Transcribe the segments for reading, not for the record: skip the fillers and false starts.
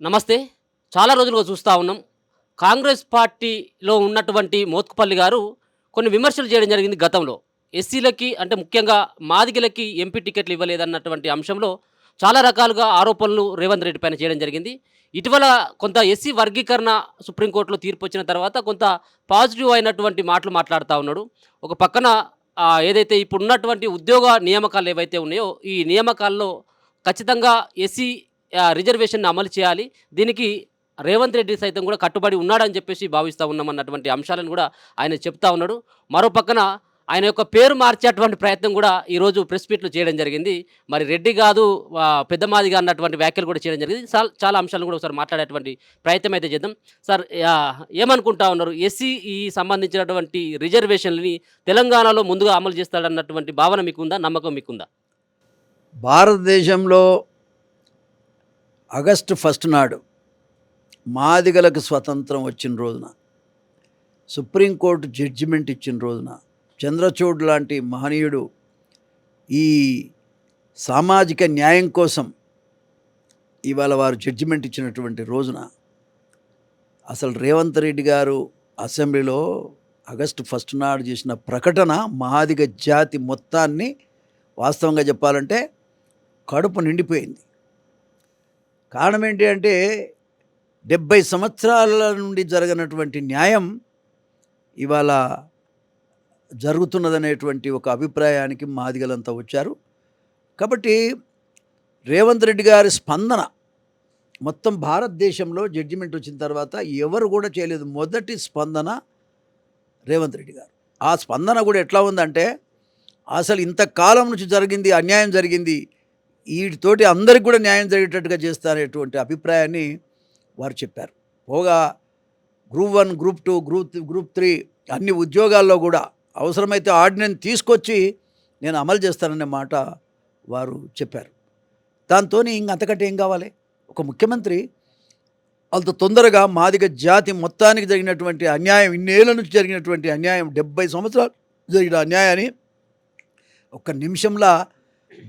నమస్తే. చాలా రోజులుగా చూస్తా ఉన్నాం. కాంగ్రెస్ పార్టీలో ఉన్నటువంటి మోత్కుపల్లి గారు కొన్ని విమర్శలు చేయడం జరిగింది గతంలో. ఎస్సీలకి అంటే ముఖ్యంగా మాదిగలకి ఎంపీ టికెట్లు ఇవ్వలేదన్నటువంటి అంశంలో చాలా రకాలుగా ఆరోపణలు రేవంత్ రెడ్డి పైన చేయడం జరిగింది. ఇటీవల కొంత ఎస్సీ వర్గీకరణ సుప్రీంకోర్టులో తీర్పొచ్చిన తర్వాత కొంత పాజిటివ్ అయినటువంటి మాటలు మాట్లాడుతా ఉన్నాడు. ఒక పక్కన ఏదైతే ఇప్పుడున్నటువంటి ఉద్యోగ నియామకాలు ఏవైతే ఉన్నాయో, ఈ నియామకాల్లో ఖచ్చితంగా ఎస్సీ రిజర్వేషన్‌ని అమలు చేయాలి. దీనికి రేవంత్ రెడ్డి సైతం కూడా కట్టుబడి ఉన్నాడని చెప్పేసి భావిస్తా ఉన్నామన్నటువంటి అంశాలను కూడా ఆయన చెప్తా ఉన్నాడు. మరో పక్కన ఆయన యొక్క పేరు మార్చేటువంటి ప్రయత్నం కూడా ఈరోజు ప్రెస్ మీట్‌లో చేయడం జరిగింది. మరి రెడ్డి గాదు పెద్ద మాదిగ అన్నటువంటి వ్యాఖ్యలు కూడా చేయడం జరిగింది. చాలా అంశాలను కూడా ఒకసారి మాట్లాడేటువంటి ప్రయత్నం అయితే చేద్దాం. సార్ ఏమనుకుంటా ఉన్నారు? ఎస్సీ ఈ సంబంధించినటువంటి రిజర్వేషన్‌లని తెలంగాణలో ముందుగా అమలు చేస్తాడన్నటువంటి భావన మీకుందా? నమ్మకం మీకుందా? భారతదేశంలో ఆగస్టు 1 నాడు మాదిగలకు స్వతంత్రం వచ్చిన రోజున, సుప్రీంకోర్టు జడ్జిమెంట్ ఇచ్చిన రోజున, చంద్రచూడ్ లాంటి మహనీయుడు ఈ సామాజిక న్యాయం కోసం ఇవాళ వారు జడ్జిమెంట్ ఇచ్చినటువంటి రోజున అసలు రేవంత్ రెడ్డి గారు అసెంబ్లీలో ఆగస్టు 1 నాడు చేసిన ప్రకటన మాదిగ జాతి మొత్తాన్ని వాస్తవంగా చెప్పాలంటే కడుపు నిండిపోయింది. కారణం ఏంటి అంటే 70 సంవత్సరాల నుండి జరగనటువంటి న్యాయం ఇవాళ జరుగుతున్నదనేటువంటి ఒక అభిప్రాయానికి మాదిగలంతా వచ్చారు. కాబట్టి రేవంత్ రెడ్డి గారి స్పందన మొత్తం భారతదేశంలో జడ్జిమెంట్ వచ్చిన తర్వాత ఎవరు కూడా చేయలేదు. మొదటి స్పందన రేవంత్ రెడ్డి గారు. ఆ స్పందన కూడా ఎట్లా ఉందంటే, అసలు ఇంతకాలం నుంచి జరిగింది అన్యాయం జరిగింది, వీటితోటి అందరికి కూడా న్యాయం జరిగేటట్టుగా చేస్తారనేటువంటి అభిప్రాయాన్ని వారు చెప్పారు. పోగా గ్రూప్ 1, గ్రూప్ 2, గ్రూప్ 3 అన్ని ఉద్యోగాల్లో కూడా అవసరమైతే ఆర్డినెన్స్ తీసుకొచ్చి నేను అమలు చేస్తాననే మాట వారు చెప్పారు. దాంతో అంతకంటే ఏం కావాలి? ఒక ముఖ్యమంత్రి అంత తొందరగా మాదిగ జాతి మొత్తానికి జరిగినటువంటి అన్యాయం, ఇన్నేళ్ల నుంచి జరిగినటువంటి అన్యాయం, 70 సంవత్సరాలు జరిగిన అన్యాయాన్ని ఒక్క నిమిషంలో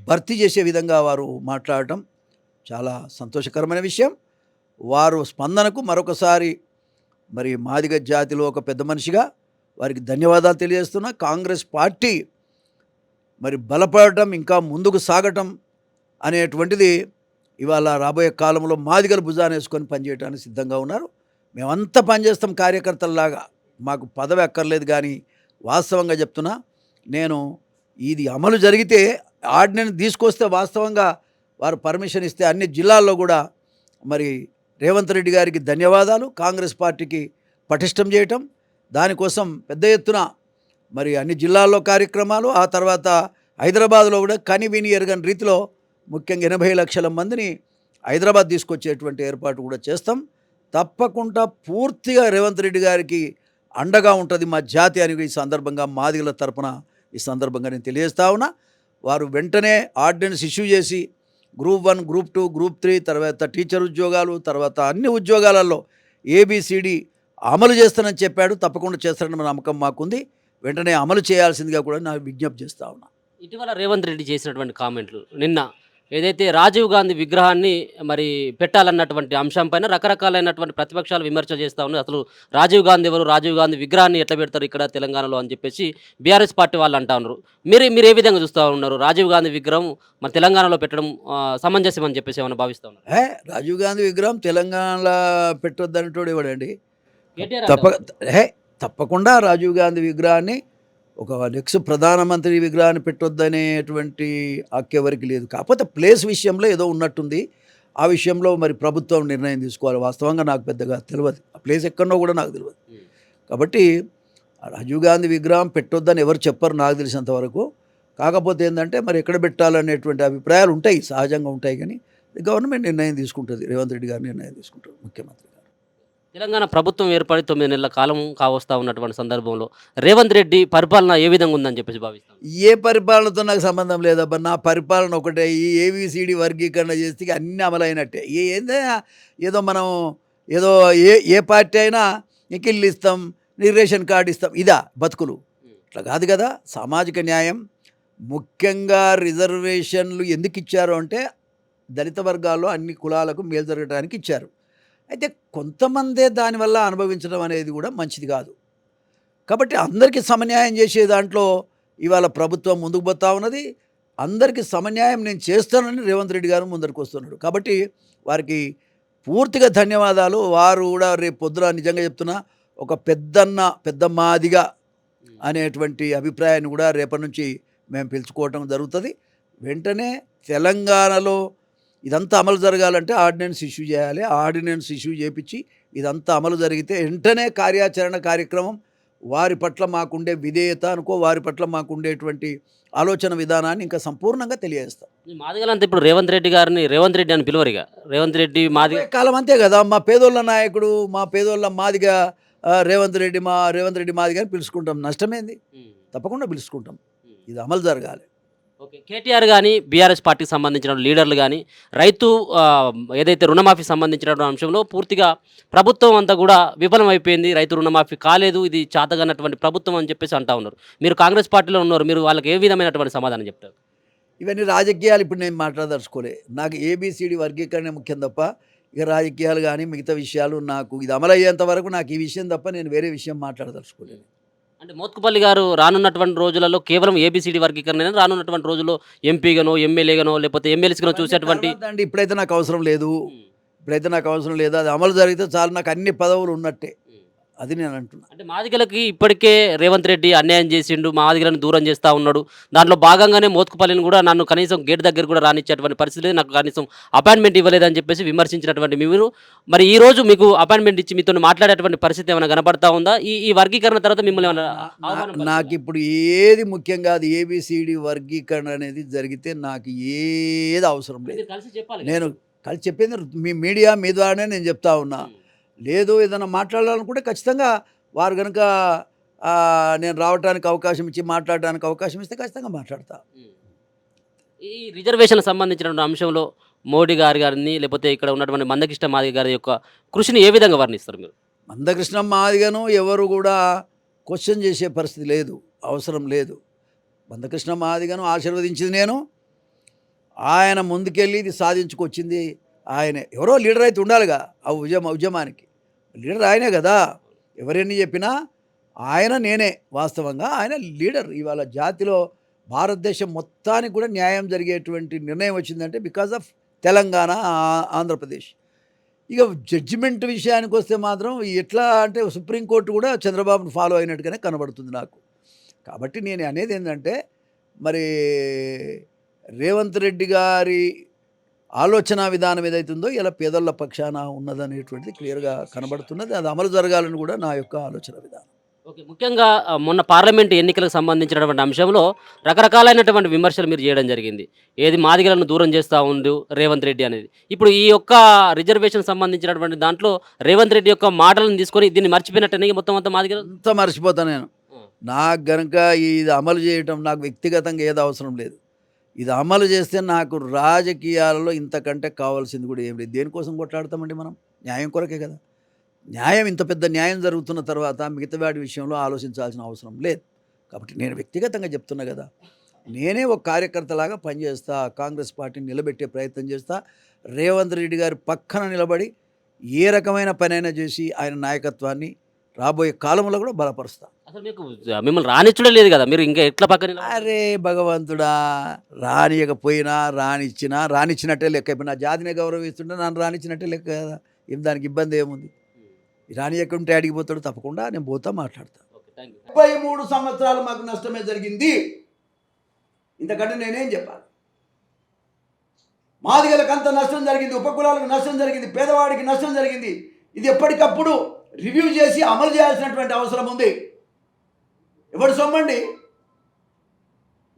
భర్తీ చేసే విధంగా వారు మాట్లాడటం చాలా సంతోషకరమైన విషయం. వారు స్పందనకు మరొకసారి మరి మాదిగ జాతిలో ఒక పెద్ద మనిషిగా వారికి ధన్యవాదాలు తెలియజేస్తున్నా. కాంగ్రెస్ పార్టీ మరి బలపడటం, ఇంకా ముందుకు సాగటం అనేటువంటిది ఇవాళ రాబోయే కాలంలో మాదిగలు భుజాన్ని వేసుకొని పనిచేయడానికి సిద్ధంగా ఉన్నారు. మేమంతా పనిచేస్తాం కార్యకర్తల్లాగా, మాకు పదవి అక్కర్లేదు. కానీ వాస్తవంగా చెప్తున్నా, నేను ఇది అమలు జరిగితే ఆర్డినెన్స్ తీసుకొస్తే వాస్తవంగా వారు పర్మిషన్ ఇస్తే అన్ని జిల్లాల్లో కూడా మరి రేవంత్ రెడ్డి గారికి ధన్యవాదాలు. కాంగ్రెస్ పార్టీకి పటిష్టం చేయటం, దానికోసం పెద్ద ఎత్తున మరి అన్ని జిల్లాల్లో కార్యక్రమాలు, ఆ తర్వాత హైదరాబాద్లో కూడా కనివిని ఎరగని రీతిలో ముఖ్యంగా 80 లక్షల మందిని హైదరాబాద్ తీసుకొచ్చేటువంటి ఏర్పాటు కూడా చేస్తాం. తప్పకుండా పూర్తిగా రేవంత్ రెడ్డి గారికి అండగా ఉంటుంది మా జాతి అని ఈ సందర్భంగా మాదిగల తరపున ఈ సందర్భంగా నేను తెలియజేస్తా ఉన్నా. వారు వెంటనే ఆర్డినెన్స్ ఇష్యూ చేసి గ్రూప్ 1, గ్రూప్ 2, గ్రూప్ 3, తర్వాత టీచర్ ఉద్యోగాలు, తర్వాత అన్ని ఉద్యోగాలలో ఏబిసిడి అమలు చేస్తానని చెప్పాడు. తప్పకుండా చేస్తారని నమ్మకం మాకుంది. వెంటనే అమలు చేయాల్సిందిగా కూడా నాకు విజ్ఞప్తి చేస్తా ఉన్నా. ఇటీవల రేవంత్ రెడ్డి చేసినటువంటి కామెంట్లు, నిన్న ఏదైతే రాజీవ్ గాంధీ విగ్రహాన్ని మరి పెట్టాలన్నటువంటి అంశం పైన రకరకాలైనటువంటి ప్రతిపక్షాలు విమర్శలు చేస్తూ ఉన్నాయి. అసలు రాజీవ్ గాంధీ ఎవరు, రాజీవ్ గాంధీ విగ్రహాన్ని ఎట్లా పెడతారు ఇక్కడ తెలంగాణలో అని చెప్పేసి బీఆర్ఎస్ పార్టీ వాళ్ళు అంటా ఉన్నారు. మీరు ఏ విధంగా చూస్తూ ఉన్నారు? రాజీవ్ గాంధీ విగ్రహం మన తెలంగాణలో పెట్టడం సమంజసం అని చెప్పేసి ఏమైనా భావిస్తూ ఉన్నారు? రాజీవ్ గాంధీ విగ్రహం తెలంగాణలో పెట్టొద్దనేటోడు ఎవడండి? తప్పకుండా రాజీవ్ గాంధీ విగ్రహాన్ని, ఒక నెక్స్ట్ ప్రధానమంత్రి విగ్రహాన్ని పెట్టొద్దనేటువంటి హక్కు ఎవరికి లేదు. కాకపోతే ప్లేస్ విషయంలో ఏదో ఉన్నట్టుంది. ఆ విషయంలో మరి ప్రభుత్వం నిర్ణయం తీసుకోవాలి. వాస్తవంగా నాకు పెద్దగా తెలియదు, ఆ ప్లేస్ ఎక్కడో కూడా నాకు తెలియదు. కాబట్టి రాజీవ్ గాంధీ విగ్రహం పెట్టొద్దని ఎవరు చెప్పరు నాకు తెలిసినంత వరకు. కాకపోతే ఏంటంటే మరి ఎక్కడ పెట్టాలనేటువంటి అభిప్రాయాలు ఉంటాయి, సహజంగా ఉంటాయి. కానీ గవర్నమెంట్ నిర్ణయం తీసుకుంటుంది, రేవంత్ రెడ్డి గారు నిర్ణయం తీసుకుంటారు, ముఖ్యమంత్రి. తెలంగాణ ప్రభుత్వం ఏర్పడి 9 నెలల కాలం కావస్తా ఉన్నటువంటి సందర్భంలో రేవంత్ రెడ్డి పరిపాలన ఏ విధంగా ఉందని చెప్పేసి భావిస్తాను? ఏ పరిపాలనతో నాకు సంబంధం లేదబ్బా. నా పరిపాలన ఒకటే. ఈ ఏబిసిడి వర్గీకరణ చేస్తే అన్నీ అమలైనట్టే. ఏదో మనం ఏదో ఏ పార్టీ అయినా నీకు ఇల్లు ఇస్తాం, నీ రేషన్ కార్డు ఇస్తాం, ఇదా బతుకులు? ఇట్లా కాదు కదా. సామాజిక న్యాయం, ముఖ్యంగా రిజర్వేషన్లు ఎందుకు ఇచ్చారు అంటే దళిత వర్గాల్లో అన్ని కులాలకు మేలు జరగడానికి ఇచ్చారు. అయితే కొంతమందే దానివల్ల అనుభవించడం అనేది కూడా మంచిది కాదు. కాబట్టి అందరికీ సమన్యాయం చేసే దాంట్లో ఇవాళ ప్రభుత్వం ముందుకు పోతా ఉన్నది. అందరికీ సమన్యాయం నేను చేస్తానని రేవంత్ రెడ్డి గారు ముందరికి వస్తున్నాడు. కాబట్టి వారికి పూర్తిగా ధన్యవాదాలు. వారు కూడా రేపు పొద్దున నిజంగా చెప్తున్నా ఒక పెద్దన్న పెద్ద మాదిగా అనేటువంటి అభిప్రాయాన్ని కూడా రేపటి నుంచి మేము పిలుచుకోవటం జరుగుతుంది. వెంటనే తెలంగాణలో ఇదంతా అమలు జరగాలంటే ఆర్డినెన్స్ ఇష్యూ చేయాలి. ఆర్డినెన్స్ ఇష్యూ చేపించి ఇదంతా అమలు జరిగితే వెంటనే కార్యాచరణ కార్యక్రమం వారి పట్ల మాకుండే విధేయత అనుకో, వారి పట్ల మాకుండేటువంటి ఆలోచన విధానాన్ని ఇంకా సంపూర్ణంగా తెలియజేస్తాం. ఈ మాదిగలంతా ఇప్పుడు రేవంత్ రెడ్డి గారిని రేవంత్ రెడ్డి అని పిలవరిగా. రేవంత్ రెడ్డి మాదిగ కాలం అంతే కదా, మా పేదోళ్ళ నాయకుడు, మా పేదోళ్ళ మాదిగా రేవంత్ రెడ్డి మాదిగా అని పిలుచుకుంటాం. నష్టమేంది? తప్పకుండా పిలుచుకుంటాం. ఇది అమలు జరగాలి. ఓకే. కేటీఆర్ గానీ, బీఆర్ఎస్ పార్టీకి సంబంధించిన లీడర్లు గానీ, రైతు ఏదైతే రుణమాఫీ సంబంధించినటువంటి అంశంలో పూర్తిగా ప్రభుత్వం అంతా కూడా విఫలమైపోయింది. రైతు రుణమాఫీ కాలేదు. ఇది చాతగానటువంటి ప్రభుత్వం అని చెప్పేసి అంటా ఉన్నారు. మీరు కాంగ్రెస్ పార్టీలో ఉన్నారు. మీరు వాళ్ళకి ఏ విధమైనటువంటి సమాధానం చెప్తారు? ఇవన్నీ రాజకీయాలు ఇప్పుడు నేను మాట్లాడదలుచుకోలే. నాకు ఏబిసిడి వర్గీకరణ ముఖ్యం తప్ప ఇక రాజకీయాలు కానీ మిగతా విషయాలు నాకు ఇది అమలయ్యేంత వరకు నాకు ఈ విషయం తప్ప నేను వేరే విషయం మాట్లాడదలుచుకోలేదు. అంటే మోత్కుపల్లి గారు రానున్నటువంటి రోజులలో కేవలం ఏబిసిడి వర్గీకరణ రానున్నటువంటి రోజుల్లో ఎంపీగానో, ఎమ్మెల్యేగానో లేకపోతే ఎమ్మెల్సీగానో చూసేటువంటి అండి ఇప్పుడైతే నాకు అవసరం లేదు. అది అమలు జరిగితే చాలు, నాకు అన్ని పదవులు ఉన్నట్టే. అది నేను అంటున్నా. అంటే మాదిగలకి ఇప్పటికే రేవంత్ రెడ్డి అన్యాయం చేసిండు, మాదిగలను దూరం చేస్తూ ఉన్నాడు. దాంట్లో భాగంగానే మోత్కుపల్లిని కూడా నన్ను కనీసం గేట్ దగ్గర కూడా రానిచ్చేటువంటి పరిస్థితి లేదు, నాకు కనీసం అపాయింట్మెంట్ ఇవ్వలేదని చెప్పేసి విమర్శించినటువంటి మీరు మరి ఈ రోజు మీకు అపాయింట్మెంట్ ఇచ్చి మీతో మాట్లాడేటువంటి పరిస్థితి ఏమైనా కనబడతా ఉందా? ఈ వర్గీకరణ తర్వాత మిమ్మల్ని నాకు ఇప్పుడు ఏది ముఖ్యం కాదు. ఏబిసిడి వర్గీకరణ అనేది జరిగితే నాకు ఏది అవసరం లేదు. కలిసి చెప్పాలి. నేను కలిసి చెప్పింది మీ మీడియా మీ ద్వారానే నేను చెప్తా ఉన్నా. లేదు ఏదైనా మాట్లాడాలనుకుంటే ఖచ్చితంగా వారు కనుక నేను రావడానికి అవకాశం ఇచ్చి మాట్లాడడానికి అవకాశం ఇస్తే ఖచ్చితంగా మాట్లాడతా. ఈ రిజర్వేషన్ సంబంధించిన అంశంలో మోడీ గారిని లేకపోతే ఇక్కడ ఉన్నటువంటి మందకృష్ణ మాదిగ గారి యొక్క కృషిని ఏ విధంగా వర్ణిస్తారు మీరు? మందకృష్ణ మాదిగను ఎవరు కూడా క్వశ్చన్ చేసే పరిస్థితి లేదు, అవసరం లేదు. మందకృష్ణ మాదిగను ఆశీర్వదించింది నేను. ఆయన ముందుకెళ్ళి ఇది సాధించుకొచ్చింది ఆయనే. ఎవరో లీడర్ అయితే ఉండాలిగా ఆ ఉద్యమానికి. లీడర్ ఆయనే కదా. ఎవరెన్ని చెప్పినా ఆయన నేనే. వాస్తవంగా ఆయన లీడర్. ఇవాళ జాతిలో భారతదేశం మొత్తానికి కూడా న్యాయం జరిగేటువంటి నిర్ణయం వచ్చిందంటే బికాజ్ ఆఫ్ తెలంగాణ, ఆంధ్రప్రదేశ్. ఇక జడ్జిమెంట్ విషయానికి వస్తే మాత్రం ఎట్లా అంటే సుప్రీంకోర్టు కూడా చంద్రబాబును ఫాలో అయినట్టుగానే కనబడుతుంది నాకు. కాబట్టి నేను అనేది ఏంటంటే మరి రేవంత్ రెడ్డి గారి ఆలోచన విధానం ఏదైతుందో ఇలా పేదల పక్షాన ఉన్నదనేటువంటిది క్లియర్గా కనబడుతున్నది. అది అమలు జరగాలని కూడా నా యొక్క ఆలోచన విధానం. ఓకే. ముఖ్యంగా మొన్న పార్లమెంట్ ఎన్నికలకు సంబంధించినటువంటి అంశంలో రకరకాలైనటువంటి విమర్శలు మీరు చేయడం జరిగింది. ఏది మాదిగలను దూరం చేస్తూ ఉండు రేవంత్ రెడ్డి అనేది. ఇప్పుడు ఈ యొక్క రిజర్వేషన్ సంబంధించినటువంటి దాంట్లో రేవంత్ రెడ్డి యొక్క మాటలను తీసుకొని దీన్ని మర్చిపోయినట్టనే మొత్తం అంతా మాదిగలు అంతా మర్చిపోతాను నేను. నాకు గనుక ఇది అమలు చేయటం నాకు వ్యక్తిగతంగా ఏది అవసరం లేదు. ఇది అమలు చేస్తే నాకు రాజకీయాలలో ఇంతకంటే కావాల్సింది కూడా ఏం లేదు. దేనికోసం కొట్లాడతామండి మనం? న్యాయం కొరకే కదా. న్యాయం, ఇంత పెద్ద న్యాయం జరుగుతున్న తర్వాత మిగతా వాడి విషయంలో ఆలోచించాల్సిన అవసరం లేదు. కాబట్టి నేను వ్యక్తిగతంగా చెప్తున్నా కదా, నేనే ఒక కార్యకర్తలాగా పనిచేస్తా. కాంగ్రెస్ పార్టీని నిలబెట్టే ప్రయత్నం చేస్తా. రేవంత్ రెడ్డి గారి పక్కన నిలబడి ఏ రకమైన పనైనా చేసి ఆయన నాయకత్వాన్ని రాబోయే కాలంలో కూడా బలపరుస్తా. అసలు మీకు మిమ్మల్ని రానిచ్చడం లేదు కదా, మీరు ఇంకా ఎట్లా పక్కన? అరే భగవంతుడా, రానియకపోయినా రానిచ్చినట్టే లెక్క. ఇప్పుడు నా జాతిని గౌరవిస్తుంటే నన్ను రానిచ్చినట్టే లెక్క కదా. ఏం దానికి ఇబ్బంది ఏముంది? రానియకుంటే అడిగిపోతాడు. తప్పకుండా నేను పోతా, మాట్లాడతా. 33 సంవత్సరాలు మాకు నష్టమే జరిగింది. ఇంతకంటే నేనేం చెప్పాలి? మాదిగలకు అంత నష్టం జరిగింది, ఉపకులాలకు నష్టం జరిగింది, పేదవాడికి నష్టం జరిగింది. ఇది ఎప్పటికప్పుడు రివ్యూ చేసి అమలు చేయాల్సినటువంటి అవసరం ఉంది. ఎవడు సొమ్మండి?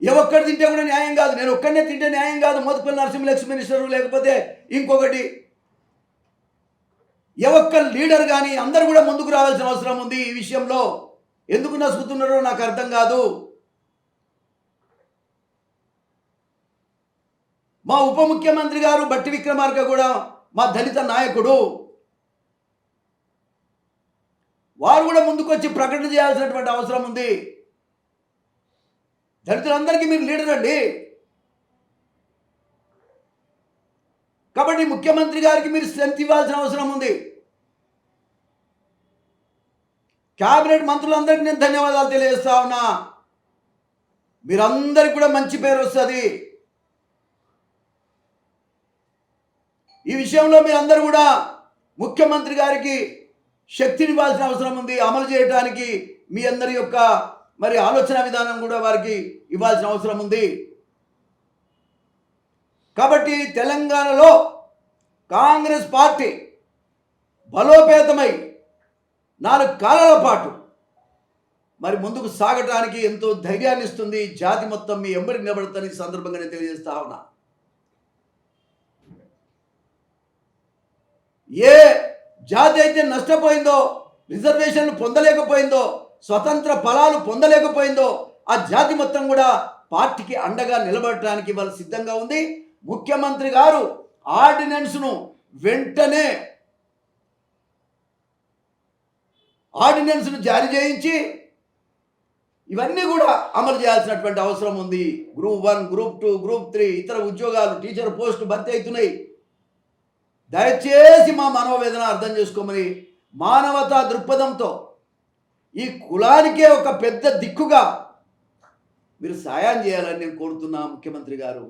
ఏ ఒక్కడు తింటే కూడా న్యాయం కాదు. నేను ఒక్కడనే తింటే న్యాయం కాదు. మోత్కుపల్లి నరసింహ ఎక్స్ మినిస్టరు, లేకపోతే ఇంకొకటి ఏ ఒక్క లీడర్ కానీ అందరూ కూడా ముందుకు రావాల్సిన అవసరం ఉంది. ఈ విషయంలో ఎందుకు నసుకుతున్నారో నాకు అర్థం కాదు. మా ఉప ముఖ్యమంత్రి గారు బట్టి విక్రమార్క కూడా మా దళిత నాయకుడు. వారు కూడా ముందుకొచ్చి ప్రకటన చేయాల్సినటువంటి అవసరం ఉంది. దళితులందరికీ మీరు లీడర్ అండి. కాబట్టి ముఖ్యమంత్రి గారికి మీరు స్ట్రెంత్ ఇవ్వాల్సిన అవసరం ఉంది. క్యాబినెట్ మంత్రులందరికీ నేను ధన్యవాదాలు తెలియజేస్తా ఉన్నా. మీరందరికీ కూడా మంచి పేరు వస్తుంది. ఈ విషయంలో మీరందరూ కూడా ముఖ్యమంత్రి గారికి శక్తిని ఇవ్వాల్సిన అవసరం ఉంది. అమలు చేయడానికి మీ అందరి యొక్క మరి ఆలోచన విధానం కూడా వారికి ఇవ్వాల్సిన అవసరం ఉంది. కాబట్టి తెలంగాణలో కాంగ్రెస్ పార్టీ బలోపేతమై 4 కాలాల పాటు మరి ముందుకు సాగటానికి ఎంతో ధైర్యాన్ని ఇస్తుంది. జాతి మొత్తం మీ ఎంబడి నిలబడతాని సందర్భంగా నేను తెలియజేస్తా ఉన్నా. ఏ జాతి అయితే నష్టపోయిందో, రిజర్వేషన్లు పొందలేకపోయిందో, స్వతంత్ర ఫలాలు పొందలేకపోయిందో ఆ జాతి మొత్తం కూడా పార్టీకి అండగా నిలబడటానికి వాళ్ళు సిద్ధంగా ఉంది. ముఖ్యమంత్రి గారు ఆర్డినెన్స్ను వెంటనే జారీ చేయించి ఇవన్నీ కూడా అమలు చేయాల్సినటువంటి అవసరం ఉంది. గ్రూప్ 1, గ్రూప్ 2, గ్రూప్ 3 ఇతర ఉద్యోగాలు, టీచర్ పోస్టులు భర్తీ అవుతున్నాయి. దయచేసి మా మనోవేదన అర్థం చేసుకోమని మానవతా దృక్పథంతో ఈ కులానికే ఒక పెద్ద దిక్కుగా మీరు సాయం చేయాలని నేను కోరుతున్నా. ముఖ్యమంత్రి గారు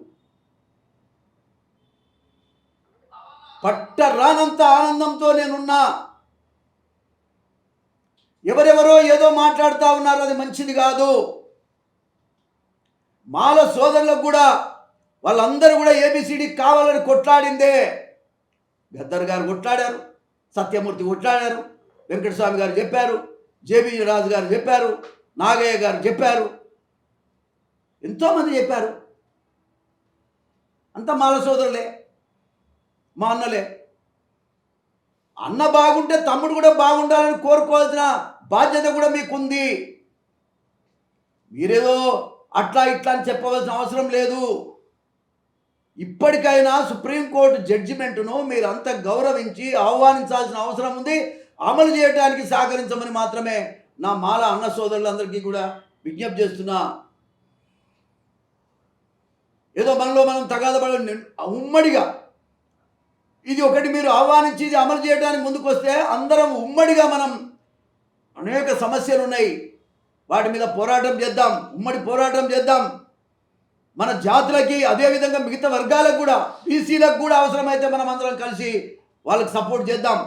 పట్టరానంత ఆనందంతో నేనున్నా. ఎవరెవరో ఏదో మాట్లాడుతూ ఉన్నారు, అది మంచిది కాదు. మాల సోదరులకు కూడా వాళ్ళందరూ కూడా ఏబిసిడి కావాలని కొట్లాడిందే. గద్దర్ గారు కొట్లాడారు, సత్యమూర్తి కొట్లాడారు, వెంకటస్వామి గారు చెప్పారు, జేబీ రాజు గారు చెప్పారు, నాగయ్య గారు చెప్పారు, ఎంతోమంది చెప్పారు. అంతా మాల సోదరులే, మా అన్నలే. అన్న బాగుంటే తమ్ముడు కూడా బాగుండాలని కోరుకోవాల్సిన బాధ్యత కూడా మీకుంది. మీరేదో అట్లా ఇట్లా అని చెప్పవలసిన అవసరం లేదు. ఇప్పటికైనా సుప్రీంకోర్టు జడ్జిమెంటును మీరు అంత గౌరవించి ఆహ్వానించాల్సిన అవసరం ఉంది. అమలు చేయడానికి సహకరించమని మాత్రమే నా మాల అన్న సోదరులందరికీ కూడా విజ్ఞప్తి చేస్తున్నా. ఏదో మనలో మనం తగాదపడ ఉమ్మడిగా ఇది ఒకటి మీరు ఆహ్వానించి ఇది అమలు చేయడానికి ముందుకు వస్తే అందరం ఉమ్మడిగా మనం అనేక సమస్యలు ఉన్నాయి, వాటి మీద పోరాటం చేద్దాం, ఉమ్మడి పోరాటం చేద్దాం. మన జాతులకి అదేవిధంగా మిగతా వర్గాలకు కూడా, బీసీలకు కూడా అవసరమైతే మనం అందరం కలిసి వాళ్ళకి సపోర్ట్ చేద్దాం.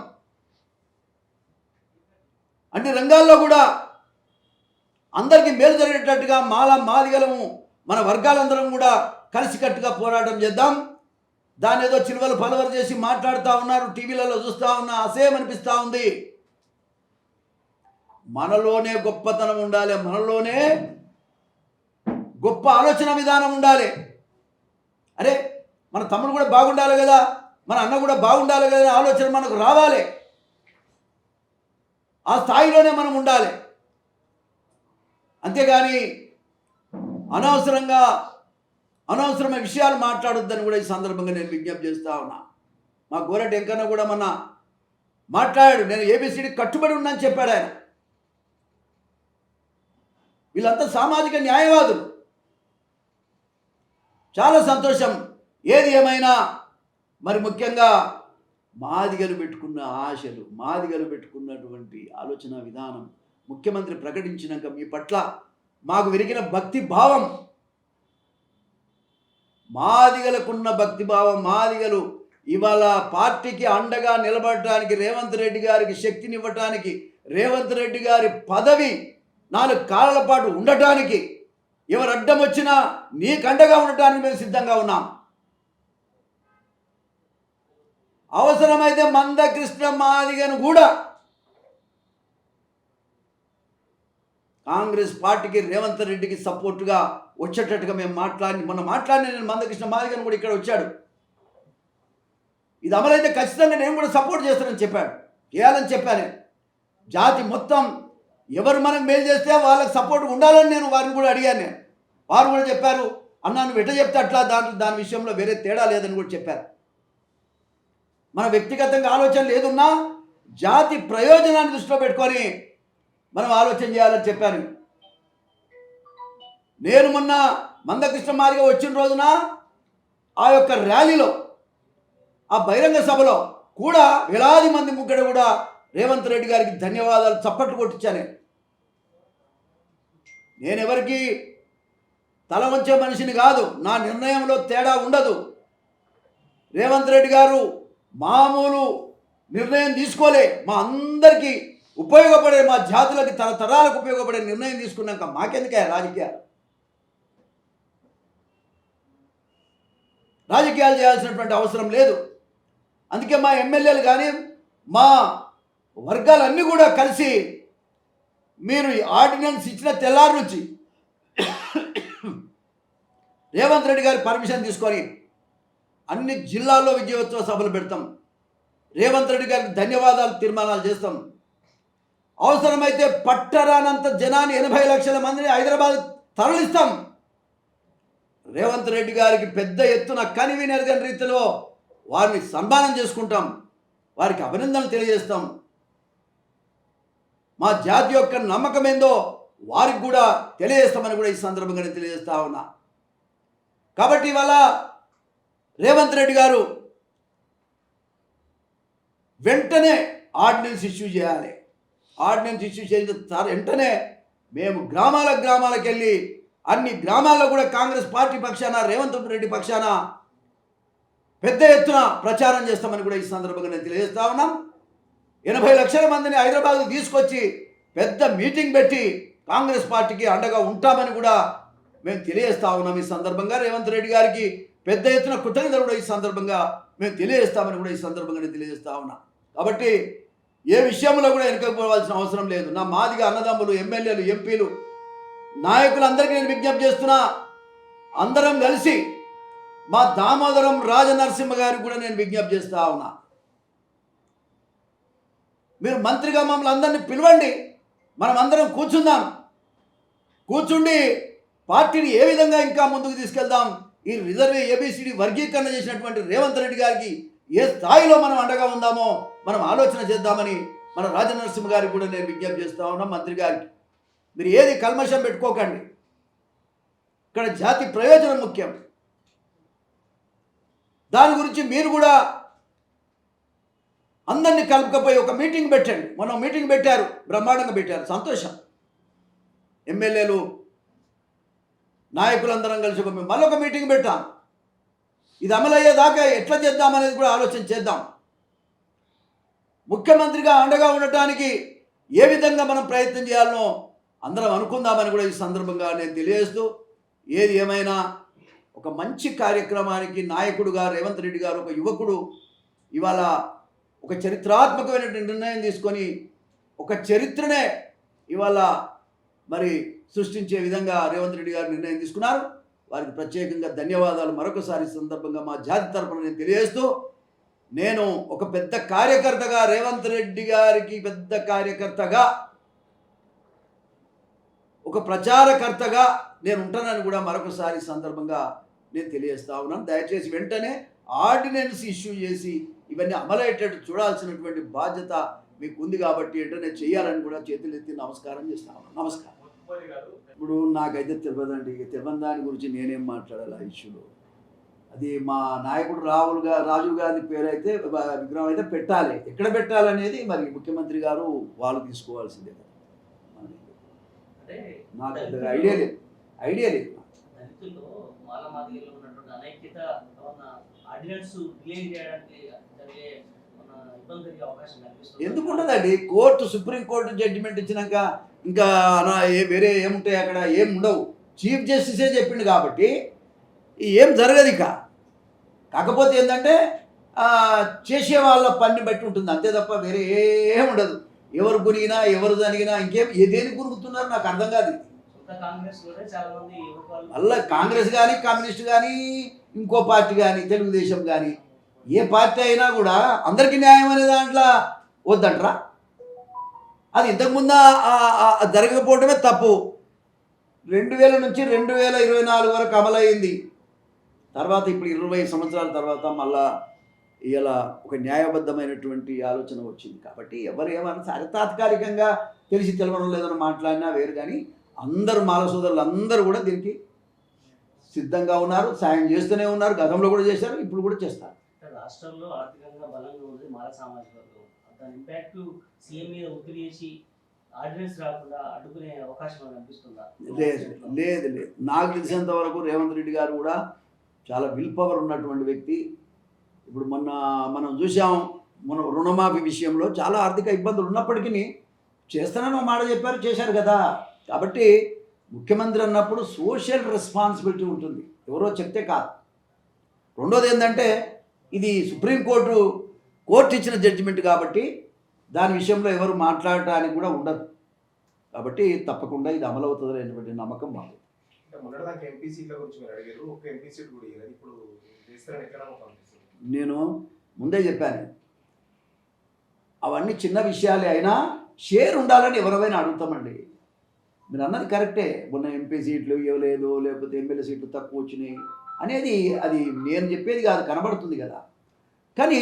అన్ని రంగాల్లో కూడా అందరికీ మేలు జరిగేటట్టుగా మాదిగలము మన వర్గాలందరం కూడా కలిసికట్టుగా పోరాటం చేద్దాం. దాని ఏదో చిలువలు పలవరు చేసి మాట్లాడుతూ ఉన్నారు, టీవీలలో చూస్తూ ఉన్నా, అసేం అనిపిస్తూ ఉంది. మనలోనే గొప్పతనం ఉండాలి, మనలోనే గొప్ప ఆలోచన విధానం ఉండాలి. అరే మన తమ్ముడు కూడా బాగుండాలి కదా, మన అన్న కూడా బాగుండాలి కదా ఆలోచన మనకు రావాలి. ఆ స్థాయిలోనే మనం ఉండాలి. అంతేగాని అనవసరమైన విషయాలు మాట్లాడొద్దని కూడా ఈ సందర్భంగా నేను విజ్ఞప్తి చేస్తా ఉన్నా. మా గోరటి వెంకన్న కూడా మొన్న మాట్లాడాడు, నేను ఏబిసిడి కట్టుబడి ఉన్నానని చెప్పాడు ఆయన. వీళ్ళంతా సామాజిక న్యాయవాదులు. చాలా సంతోషం. ఏది ఏమైనా మరి ముఖ్యంగా మాదిగలు పెట్టుకున్న ఆశలు, మాదిగలు పెట్టుకున్నటువంటి ఆలోచన విధానం ముఖ్యమంత్రి ప్రకటించినాక మీ పట్ల మాకు విరిగిన భక్తి భావం, మాదిగలకున్న భక్తి భావం, మాదిగలు ఇవాళ పార్టీకి అండగా నిలబడటానికి, రేవంత్ రెడ్డి గారికి శక్తినివ్వటానికి, రేవంత్ రెడ్డి గారి పదవి 4 కాలాల పాటు ఉండటానికి, ఎవరు అడ్డం వచ్చినా నీకు అండగా ఉండటానికి మేము సిద్ధంగా ఉన్నాం. అవసరమైతే మందకృష్ణ మాదిగను కూడా కాంగ్రెస్ పార్టీకి, రేవంత్ రెడ్డికి సపోర్టుగా వచ్చేటట్టుగా మేము మొన్న మాట్లాడిన నేను మందకృష్ణ మాదిగను కూడా ఇక్కడ వచ్చాడు. ఇది అమలైతే ఖచ్చితంగా నేను కూడా సపోర్ట్ చేస్తానని చెప్పాడు, చేయాలని చెప్పాను. జాతి మొత్తం ఎవరు మనకు మేలు చేస్తే వాళ్ళకి సపోర్ట్ ఉండాలని నేను వారిని కూడా అడిగాను. వారు కూడా చెప్పారు, అన్నా నువ్వు ఎట్లా చెప్తే అట్లా, దాని విషయంలో వేరే తేడా లేదని కూడా చెప్పారు. మన వ్యక్తిగతంగా ఆలోచనలు ఏదున్నా జాతి ప్రయోజనాన్ని దృష్టిలో పెట్టుకొని మనం ఆలోచన చేయాలని చెప్పాను. నేను మొన్న మందకృష్ణ మాదిగ వచ్చిన రోజున ఆ యొక్క ర్యాలీలో, ఆ బహిరంగ సభలో కూడా వేలాది మంది ముగ్గడ కూడా రేవంత్ రెడ్డి గారికి ధన్యవాదాలు చప్పట్లు కొట్టించాను. నేను ఎవరికి తల వంచే మనిషిని కాదు, నా నిర్ణయంలో తేడా ఉండదు. రేవంత్ రెడ్డి గారు మామూలు నిర్ణయం తీసుకోలే, మా అందరికీ ఉపయోగపడే, మా జాతులకి తరతరాలకు ఉపయోగపడే నిర్ణయం తీసుకున్నాక మాకెందుకే రాజకీయాలు చేయాల్సినటువంటి అవసరం లేదు. అందుకే మా ఎమ్మెల్యేలు కానీ మా వర్గాలన్నీ కూడా కలిసి మీరు ఆర్డినెన్స్ ఇచ్చిన తెల్లారి నుంచి రేవంత్ రెడ్డి గారి పర్మిషన్ తీసుకొని అన్ని జిల్లాల్లో విజయోత్సవ సభలు పెడతాం. రేవంత్ రెడ్డి గారికి ధన్యవాదాలు తీర్మానాలు చేస్తాం. అవసరమైతే పట్టరానంత జనాన్ని 80 లక్షల మందిని హైదరాబాద్ తరలిస్తాం. రేవంత్ రెడ్డి గారికి పెద్ద ఎత్తున కనివినెరగని రీతిలో వారిని సన్మానం చేసుకుంటాం, వారికి అభినందనలు తెలియజేస్తాం. మా జాతి యొక్క నమ్మకం ఏందో వారికి కూడా తెలియజేస్తామని కూడా ఈ సందర్భంగా నేను తెలియజేస్తా ఉన్నా. కాబట్టి ఇవాళ రేవంత్ రెడ్డి గారు వెంటనే ఆర్డినెన్స్ ఇష్యూ చేయాలి. ఆర్డినెన్స్ ఇష్యూ చేసిన వెంటనే మేము గ్రామాలకు వెళ్ళి అన్ని గ్రామాల్లో కూడా కాంగ్రెస్ పార్టీ పక్షాన రేవంత్ రెడ్డి పక్షాన పెద్ద ఎత్తున ప్రచారం చేస్తామని కూడా ఈ సందర్భంగా నేను తెలియజేస్తా ఉన్నాం. 80 లక్షల మందిని హైదరాబాద్కు తీసుకొచ్చి పెద్ద మీటింగ్ పెట్టి కాంగ్రెస్ పార్టీకి అండగా ఉంటామని కూడా మేము తెలియజేస్తా ఉన్నాం. ఈ సందర్భంగా రేవంత్ రెడ్డి గారికి పెద్ద ఎత్తున కృతజ్ఞతలు కూడా ఈ సందర్భంగా మేము తెలియజేస్తామని కూడా ఈ సందర్భంగా నేను తెలియజేస్తా ఉన్నా. కాబట్టి ఏ విషయంలో కూడా వెనుకపోవాల్సిన అవసరం లేదు. నా మాదిగా అన్నదమ్ములు, ఎమ్మెల్యేలు, ఎంపీలు, నాయకులందరికీ నేను విజ్ఞప్తి చేస్తున్నా, అందరం కలిసి మా దామోదరం రాజనరసింహ గారికి కూడా నేను విజ్ఞప్తి చేస్తా ఉన్నా, మీరు మంత్రిగా మమ్మల్ని అందరినీ పిలవండి, మనం అందరం కూర్చుందాం, కూర్చుండి పార్టీని ఏ విధంగా ఇంకా ముందుకు తీసుకెళ్దాం, ఈ రిజర్వ్ ఏబిసిడి వర్గీకరణ చేసినటువంటి రేవంత్ రెడ్డి గారికి ఏ స్థాయిలో మనం అండగా ఉందామో మనం ఆలోచన చేద్దామని మన రాజనరసింహ గారికి కూడా నేను విజ్ఞప్తి చేస్తా ఉన్నాం. మంత్రి గారికి మీరు ఏది కల్మషం పెట్టుకోకండి, ఇక్కడ జాతి ప్రయోజనం ముఖ్యం. దాని గురించి మీరు కూడా అందరినీ కలుపుకపోయి ఒక మీటింగ్ పెట్టండి. మొన్న మీటింగ్ పెట్టారు, బ్రహ్మాండంగా పెట్టారు, సంతోషం. ఎమ్మెల్యేలు నాయకులందరం కలిసి మళ్ళొక మీటింగ్ పెట్టాం. ఇది అమలయ్యేదాకా ఎట్లా చేద్దామనేది కూడా ఆలోచన చేద్దాం. ముఖ్యమంత్రిగా అండగా ఉండటానికి ఏ విధంగా మనం ప్రయత్నం చేయాలనో అందరం అనుకుందామని కూడా ఈ సందర్భంగా నేను తెలియజేస్తూ, ఏది ఏమైనా ఒక మంచి కార్యక్రమానికి నాయకుడుగా రేవంత్ రెడ్డి గారు, ఒక యువకుడు, ఇవాళ ఒక చరిత్రాత్మకమైన నిర్ణయం తీసుకొని ఒక చరిత్రనే ఇవాళ మరి సృష్టించే విధంగా రేవంత్ రెడ్డి గారు నిర్ణయం తీసుకున్నారు. వారికి ప్రత్యేకంగా ధన్యవాదాలు మరొకసారి సందర్భంగా మా జాతి తరపున నేను తెలియజేస్తూ, నేను ఒక పెద్ద కార్యకర్తగా, రేవంత్ రెడ్డి గారికి పెద్ద కార్యకర్తగా, ఒక ప్రచారకర్తగా నేను ఉంటానని కూడా మరొకసారి సందర్భంగా నేను తెలియజేస్తా ఉన్నాను. దయచేసి వెంటనే ఆర్డినెన్స్ ఇష్యూ చేసి ఇవన్నీ అమలయ్యేటట్టు చూడాల్సినటువంటి బాధ్యత మీకు ఉంది. కాబట్టి వెంటనే చేయాలని కూడా చేతులెత్తి నమస్కారం చేస్తా ఉన్నాను. నమస్కారం. ఇప్పుడు నాకైతే తెలియదండి, తెలియని దాని గురించి నేనేం మాట్లాడాలి ఆ ఇష్యూలో. అది మా నాయకుడు రాజీవ్ గాంధీ పేరు అయితే విగ్రహం అయితే పెట్టాలి, ఎక్కడ పెట్టాలనేది మరి ముఖ్యమంత్రి గారు వాళ్ళు తీసుకోవాల్సిందే. నాకు పెద్దగా ఐడియా లేదు. ఎందుకుంటుందండి, సుప్రీంకోర్టు జడ్జిమెంట్ ఇచ్చినాక ఇంకా వేరే ఏముంటాయి, అక్కడ ఏం ఉండవు. చీఫ్ జస్టిసే చెప్పిండు కాబట్టి ఏం జరగదు ఇక. కాకపోతే ఏంటంటే చేసే వాళ్ళ పని బట్టి ఉంటుంది అంతే తప్ప వేరే ఏం ఉండదు. ఎవరు గురిగినా ఎవరు జరిగినా ఇంకేం దేనికి గురుగుతున్నారు నాకు అర్థం కాదు. మళ్ళీ కాంగ్రెస్ కానీ, కమ్యూనిస్ట్ కానీ, ఇంకో పార్టీ కానీ, తెలుగుదేశం కానీ, ఏ పార్టీ అయినా కూడా అందరికీ న్యాయం అనే దాంట్లో వద్దంటరా. అది ఇంతకుముందు జరగకపోవడమే తప్పు. 2000 నుంచి 2024 వరకు అమలైంది. తర్వాత ఇప్పుడు 20 సంవత్సరాల తర్వాత మళ్ళా ఇలా ఒక న్యాయబద్ధమైనటువంటి ఆలోచన వచ్చింది. కాబట్టి ఎవరు ఏమన్నా సరే తాత్కాలికంగా తెలిసి తెలవడం లేదని మాట్లాడినా వేరు, కానీ అందరూ మాల సోదరులు అందరూ కూడా దీనికి సిద్ధంగా ఉన్నారు, సాయం చేస్తూనే ఉన్నారు. గతంలో కూడా చేశారు, ఇప్పుడు కూడా చేస్తారు. రాష్ట్రంలో ఆర్థికంగా బలంగా ఉంది మాల సామాజిక వర్గం. దాని ఇంపాక్ట్ సీఎం మీద ఒత్తిడి చేసి ఆర్డినెన్స్ రాకుండా అడ్డుకునే అవకాశం అని అనిపిస్తుందా? లేదు లేదు లేదు నాకు తెలిసినంత వరకు రేవంత్ రెడ్డి గారు కూడా చాలా విల్ పవర్ ఉన్నటువంటి వ్యక్తి. ఇప్పుడు మొన్న మనం చూసాం, మన రుణమాఫీ విషయంలో చాలా ఆర్థిక ఇబ్బందులు ఉన్నప్పటికీ చేస్తానని ఒక మాట చెప్పారు, చేశారు కదా. కాబట్టి ముఖ్యమంత్రి అన్నప్పుడు సోషల్ రెస్పాన్సిబిలిటీ ఉంటుంది, ఎవరో చెప్తే కాదు. రెండోది ఏంటంటే ఇది సుప్రీంకోర్టు ఇచ్చిన జడ్జిమెంట్ కాబట్టి దాని విషయంలో ఎవరు మాట్లాడటానికి కూడా ఉండదు. కాబట్టి తప్పకుండా ఇది అమలు అవుతుంది అనేటువంటి నమ్మకం మాకు. అంటే మొన్నటిదాకా ఎంపీ సీట్ల గురించి మీరు అడిగారు, ఒక ఎంపీ సీట్ కూడా ఇవ్వలేదు. ఇప్పుడు చేస్తారని ఎక్కడ నమ్మకం అనిపిస్తుంది? నేను ముందే చెప్పాను, అవన్నీ చిన్న విషయాలే అయినా షేర్ ఉండాలని ఎవరైనా అడుగుతామండి. మీరు అన్నది కరెక్టే, మొన్న ఎంపీ సీట్లు ఇవ్వలేదు, లేకపోతే ఎమ్మెల్యే సీట్లు తక్కువ వచ్చినాయి అనేది అది నేను చెప్పేది కాదు, కనబడుతుంది కదా. కానీ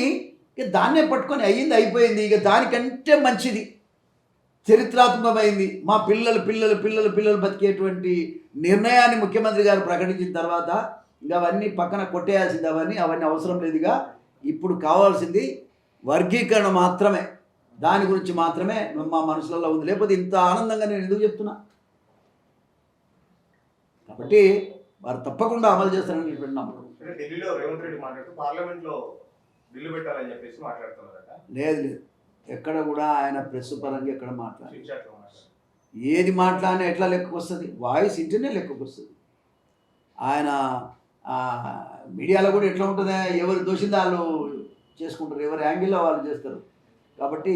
ఇక దాన్నే పట్టుకొని అయ్యింది అయిపోయింది, ఇక దానికంటే మంచిది చరిత్రాత్మకమైంది మా పిల్లలు పిల్లలు పిల్లలు పిల్లలు బతికేటువంటి నిర్ణయాన్ని ముఖ్యమంత్రి గారు ప్రకటించిన తర్వాత ఇంకా అవన్నీ పక్కన కొట్టేయాల్సింది, అవన్నీ అవసరం లేదుగా. ఇప్పుడు కావాల్సింది వర్గీకరణ మాత్రమే, దాని గురించి మాత్రమే మా మనసులలో ఉంది. లేకపోతే ఇంత ఆనందంగా నేను ఎందుకు చెప్తున్నా? కాబట్టి వారు తప్పకుండా అమలు చేస్తారనేటువంటి నమ్మకం. అంటే ఢిల్లీలో రేవంత్ రెడ్డి మాట్లాడుతూ పార్లమెంట్లో బిల్లు పెట్టాలని చెప్పేసి మాట్లాడుతున్నారట. లేదు లేదు, ఎక్కడ కూడా ఆయన ప్రెస్ పరంగా ఎక్కడ మాట్లాడారు, శిక్షాత్మక మాట్లాడారు. ఏది మాట్లాడినా ఎట్లా లెక్కకు వస్తుంది, వాయిస్ ఇంటనే లెక్కకు వస్తుంది. ఆయన మీడియాలో కూడా ఎట్లా ఉంటుందా, ఎవరు దోషిందో వాళ్ళు చేసుకుంటారు, ఎవరి యాంగిల్లో వాళ్ళు చేస్తారు. కాబట్టి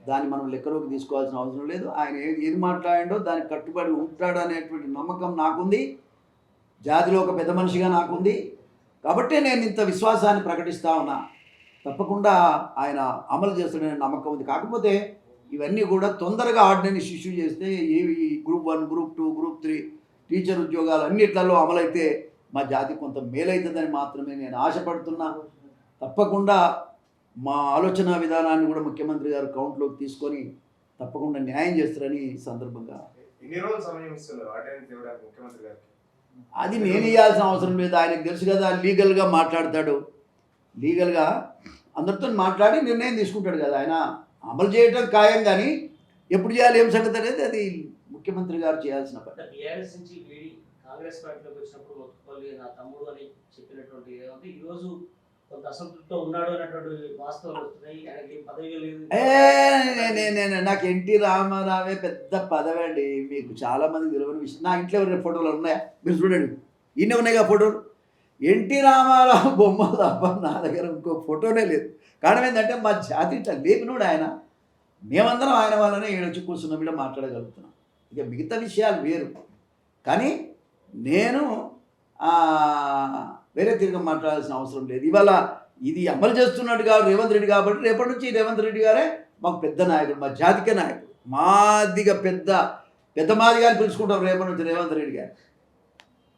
దాన్ని మనం లెక్కలోకి తీసుకోవాల్సిన అవసరం లేదు. ఆయన ఏది మాట్లాడిండో దానికి కట్టుబడి ఉంటాడు అనేటువంటి నమ్మకం నాకుంది, జాతిలో ఒక పెద్ద మనిషిగా నాకుంది. కాబట్టి నేను ఇంత విశ్వాసాన్ని ప్రకటిస్తా ఉన్నా. తప్పకుండా ఆయన అమలు చేస్తాడనే నమ్మకం ఉంది. కాకపోతే ఇవన్నీ కూడా తొందరగా ఆర్డినెన్స్ ఇష్యూ చేస్తే ఏవి గ్రూప్ 1, గ్రూప్ 2, గ్రూప్ 3 టీచర్ ఉద్యోగాలు అన్నిట్లలో అమలైతే మా జాతి కొంత మేలవుతుందని మాత్రమే నేను ఆశపడుతున్నా. తప్పకుండా మా ఆలోచన విధానాన్ని కూడా ముఖ్యమంత్రి గారు కౌంట్లోకి తీసుకొని తప్పకుండా న్యాయం చేస్తారని ఈ సందర్భంగా. ఎన్ని రోజులు సమయం ఇస్తున్నారు ఆర్డినెన్స్ ఇవ్వడానికి ముఖ్యమంత్రి గారికి? అది నేను ఇవ్వాల్సిన అవసరం లేదు, ఆయనకు తెలుసు కదా. లీగల్గా మాట్లాడతాడు, లీగల్గా అందరితో మాట్లాడి నిర్ణయం తీసుకుంటాడు కదా. ఆయన అమలు చేయడం ఖాయం, కానీ ఎప్పుడు చేయాలి ఏం సంగతి అనేది అది ముఖ్యమంత్రి గారు చేయాల్సిన పని. బీఆర్ఎస్ నుంచి వీడి కాంగ్రెస్ పార్టీలోకి వచ్చినప్పుడు మొత్తుపల్లి నా తమ్ముడు అని చెప్పినటువంటి ఏమంటే ఈరోజు కొంత అసంతృప్తితో ఉన్నాడు అన్నటువంటి వాస్తవాలు వస్తున్నాయి. ఆయనకి పదవి లేదు. నాకు ఎన్టీ రామారావే పెద్ద పదవి అండి. మీకు చాలామంది తెలియని విషయం, నా ఇంట్లో ఎవరైనా ఫోటోలు ఉన్నాయా మీరు చూడండి, ఈయన ఉన్నాయిగా ఫోటోలు. ఎన్టీ రామారావు బొమ్మలు తప్ప నా దగ్గర ఇంకో ఫోటోనే లేదు. కారణం ఏంటంటే మా జాతి ఇట్లా లేపినోడు ఆయన. మేమందరం ఆయన వల్లనే ఈడొచ్చి కూర్చున్న మీద మాట్లాడగలుగుతున్నాం. ఇక మిగతా విషయాలు వేరు, కానీ నేను వేరే తిరిగి మాట్లాడాల్సిన అవసరం లేదు. ఇవాళ ఇది అమలు చేస్తున్నట్టుగా రేవంత్ రెడ్డి కాబట్టి రేపటి నుంచి రేవంత్ రెడ్డి గారే మాకు పెద్ద నాయకుడు, మా జాతికే నాయకుడు. మాదిగా పెద్ద మాదిగా అని పిలుచుకుంటాం రేపటి నుంచి రేవంత్ రెడ్డి గారు.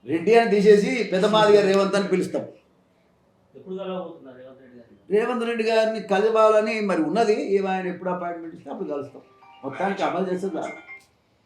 రెడ్డి అని తీసేసి పెద్ద మాదిగా రేవంత్ అని పిలుస్తాం. ఎప్పుడు కలవబోతున్నారు రేవంత్ రెడ్డి గారు? రేవంత్ రెడ్డి గారిని కలవాలని మరి ఉన్నది, ఆయన ఎప్పుడు అపాయింట్మెంట్ ఇస్తే అప్పుడు కలుస్తాం. మొత్తానికి అమలు చేస్తుంది.